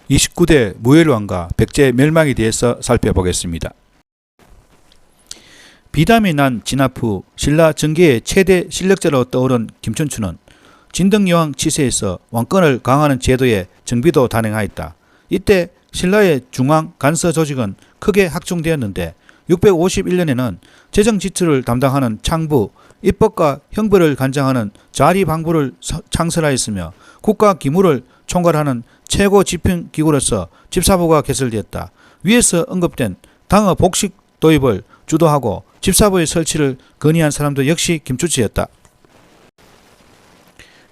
29대 무엘왕과 백제 멸망에 대해서 살펴보겠습니다. 비담이 난 진압 후 신라 정계의 최대 실력자로 떠오른 김춘추는 진덕여왕 치세에서 왕권을 강화하는 제도의 정비도 단행하였다. 이때 신라의 중앙 간서 조직은 크게 확충되었는데 651년에는 재정 지출을 담당하는 창부, 입법과 형벌을 관장하는 자리방부를 창설하였으며 국가 기물을 총괄하는 최고 집행기구로서 집사부가 개설되었다. 위에서 언급된 당의 복식 도입을 주도하고 집사부의 설치를 건의한 사람도 역시 김춘추였다.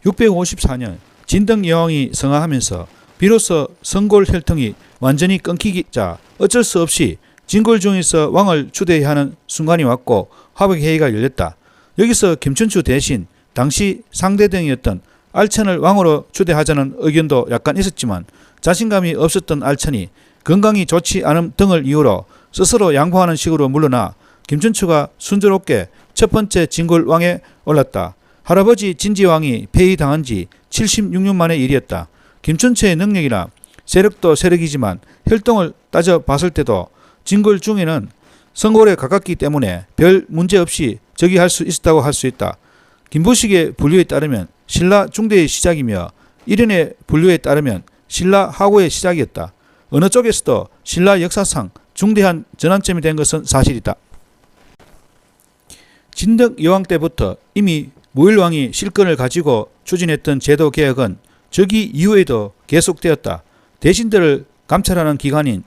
654년 진덕여왕이 성하하면서 비로소 성골 혈통이 완전히 끊기자 어쩔 수 없이 진골중에서 왕을 추대해야 하는 순간이 왔고 화백회의가 열렸다. 여기서 김춘추 대신 당시 상대등이었던 알천을 왕으로 추대하자는 의견도 약간 있었지만 자신감이 없었던 알천이 건강이 좋지 않음 등을 이유로 스스로 양보하는 식으로 물러나 김춘추가 순조롭게 첫 번째 진골왕에 올랐다. 할아버지 진지왕이 폐위당한 지 76년 만의 일이었다. 김춘추의 능력이나 세력도 세력이지만 혈통을 따져봤을 때도 진골 중에는 성골에 가깝기 때문에 별 문제 없이 즉위할 수 있었다고 할 수 있다. 김부식의 분류에 따르면 신라 중대의 시작이며 일인의 분류에 따르면 신라 하고의 시작이었다. 어느 쪽에서도 신라 역사상 중대한 전환점이 된 것은 사실이다. 진덕여왕 때부터 이미 무일왕이 실권을 가지고 추진했던 제도 개혁은 즉위 이후에도 계속되었다. 대신들을 감찰하는 기관인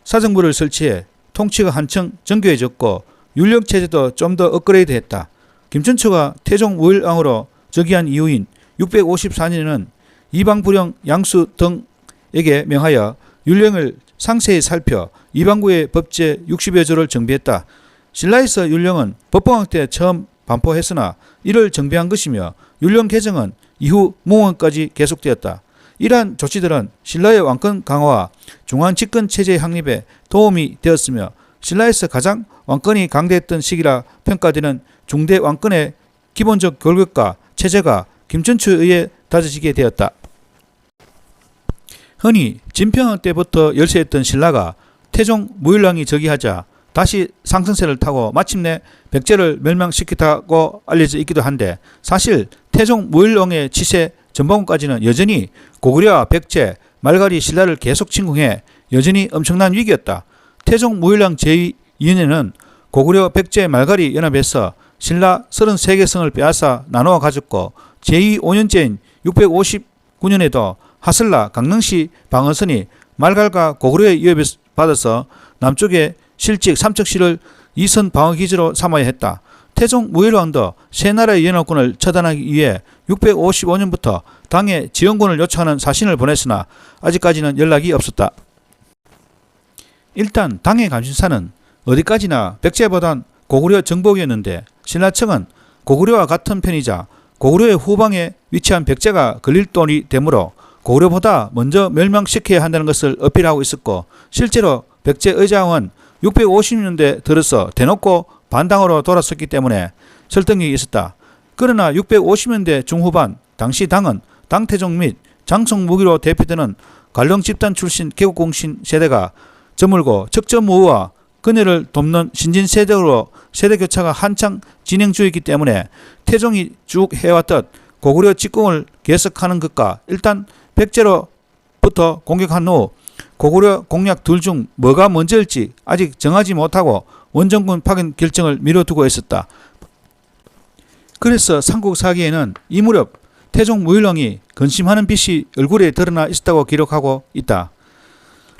사정부를 설치해 통치가 한층 정교해졌고 윤력체제도 좀 더 업그레이드했다. 김춘추가 태종 무일왕으로 즉위한 이후인 654년에는 이방부령 양수 등에게 명하여 율령을 상세히 살펴 이방구의 법제 60여 조를 정비했다. 신라에서 율령은 법봉학 때 처음 반포했으나 이를 정비한 것이며 율령 개정은 이후 몽원까지 계속되었다. 이러한 조치들은 신라의 왕권 강화와 중앙 집권 체제의 확립에 도움이 되었으며 신라에서 가장 왕권이 강대했던 시기라 평가되는 중대 왕권의 기본적 결격과 체제가 김춘추에 의해 다져지게 되었다. 흔히 진평왕 때부터 열세했던 신라가 태종 무일왕이 즉위하자 다시 상승세를 타고 마침내 백제를 멸망시켰다고 알려져 있기도 한데 사실 태종 무일왕의 치세 전방까지는 여전히 고구려와 백제, 말갈이 신라를 계속 침공해 여전히 엄청난 위기였다. 태종 무일왕 제2년에는 고구려, 백제, 말갈이 연합해서 신라 33개 성을 빼앗아 나누어 가졌고 제2 5년째인 659년에도 하슬라, 강릉시 방어선이 말갈과 고구려의 위협을 받아서 남쪽의 실직 삼척시를 이선 방어기지로 삼아야 했다. 태종 무일왕도 세 나라의 연합군을 처단하기 위해 655년부터 당에 지원군을 요청하는 사신을 보냈으나 아직까지는 연락이 없었다. 일단 당의 감신사는 어디까지나 백제보단 고구려 정복이었는데 신라청은 고구려와 같은 편이자 고구려의 후방에 위치한 백제가 걸릴 돈이 되므로 고구려보다 먼저 멸망시켜야 한다는 것을 어필하고 있었고 실제로 백제 의장은 650년대 들어서 대놓고 반당으로 돌아섰기 때문에 설득력이 있었다. 그러나 650년대 중후반 당시 당은 당태종 및 장성 무기로 대표되는 관령 집단 출신 개국공신 세대가 저물고 척전무후와 그녀를 돕는 신진 세대로 세대교차가 한창 진행 중이기 때문에 태종이 쭉 해왔듯 고구려 직공을 계속하는 것과 일단 백제로부터 공격한 후 고구려 공략 둘 중 뭐가 먼저일지 아직 정하지 못하고 원정군 파견 결정을 미뤄두고 있었다. 그래서 삼국사기에는 이 무렵 태종 무일왕이 근심하는 빛이 얼굴에 드러나 있었다고 기록하고 있다.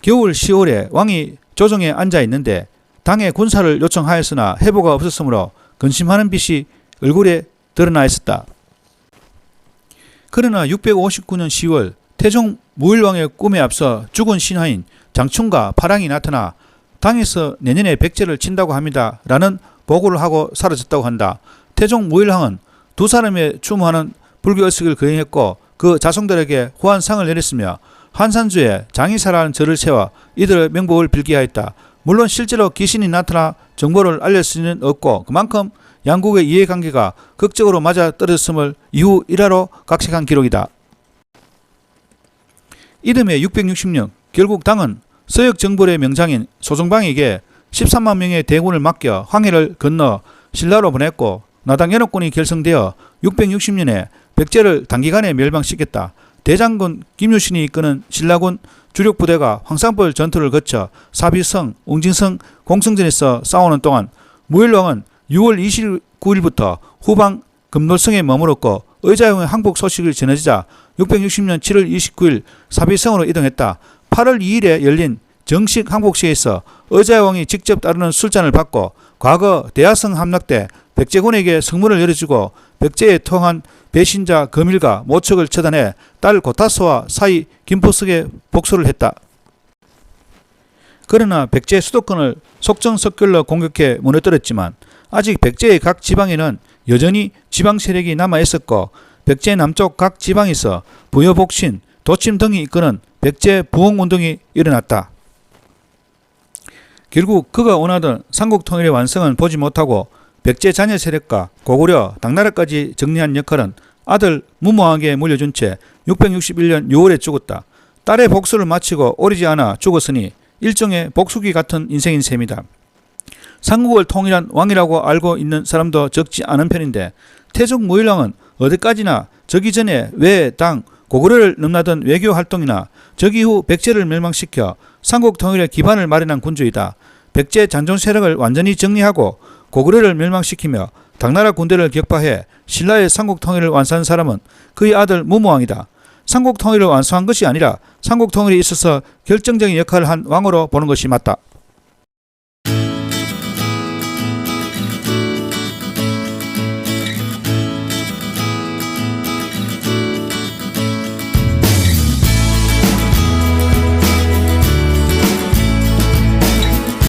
겨울 10월에 왕이 조정에 앉아 있는데 당에 군사를 요청하였으나 해보가 없었으므로 근심하는 빛이 얼굴에 드러나 있었다. 그러나 659년 10월 태종 무일왕의 꿈에 앞서 죽은 신하인 장충과 파랑이 나타나 당에서 내년에 백제를 친다고 합니다 라는 보고를 하고 사라졌다고 한다. 태종 무일왕은 두 사람의 추모하는 불교의식을 거행했고 그 자손들에게 호환상을 내렸으며 한산주에 장의사라는 절을 세워 이들의 명복을 빌게 하였다. 물론 실제로 귀신이 나타나 정보를 알릴 수는 없고 그만큼 양국의 이해관계가 극적으로 맞아떨어졌음을 이후 일화로 각색한 기록이다. 이듬해 660년 결국 당은 서역 정벌의 명장인 소정방에게 13만 명의 대군을 맡겨 황해를 건너 신라로 보냈고 나당 연합군이 결성되어 660년에 백제를 단기간에 멸망시켰다. 대장군 김유신이 이끄는 신라군 주력 부대가 황산벌 전투를 거쳐 사비성, 웅진성, 공성전에서 싸우는 동안 무일왕은 6월 29일부터 후방 금놀성에 머물렀고 의자용의 항복 소식을 전해지자 660년 7월 29일 사비성으로 이동했다. 8월 2일에 열린 정식 항복식에서 의자왕이 직접 따르는 술잔을 받고 과거 대하성 함락 때 백제군에게 성문을 열어주고 백제에 통한 배신자 검일과 모척을 처단해 딸 고타스와 사이 김포석에 복수를 했다. 그러나 백제 수도권을 속전속결로 공격해 무너뜨렸지만 아직 백제의 각 지방에는 여전히 지방 세력이 남아있었고 백제 남쪽 각 지방에서 부여복신, 도침 등이 이끄는 백제 부흥운동이 일어났다. 결국 그가 원하던 삼국통일의 완성은 보지 못하고 백제 자녀 세력과 고구려, 당나라까지 정리한 역할은 아들 무모하게 물려준 채 661년 6월에 죽었다. 딸의 복수를 마치고 오리지 않아 죽었으니 일종의 복수기 같은 인생인 셈이다. 삼국을 통일한 왕이라고 알고 있는 사람도 적지 않은 편인데 태종 무일왕은 어디까지나 저기 전에 외, 당, 고구려를 넘나든 외교 활동이나 저기 후 백제를 멸망시켜 삼국 통일의 기반을 마련한 군주이다. 백제 잔존 세력을 완전히 정리하고 고구려를 멸망시키며 당나라 군대를 격파해 신라의 삼국 통일을 완수한 사람은 그의 아들 무모왕이다. 삼국 통일을 완수한 것이 아니라 삼국 통일에 있어서 결정적인 역할을 한 왕으로 보는 것이 맞다.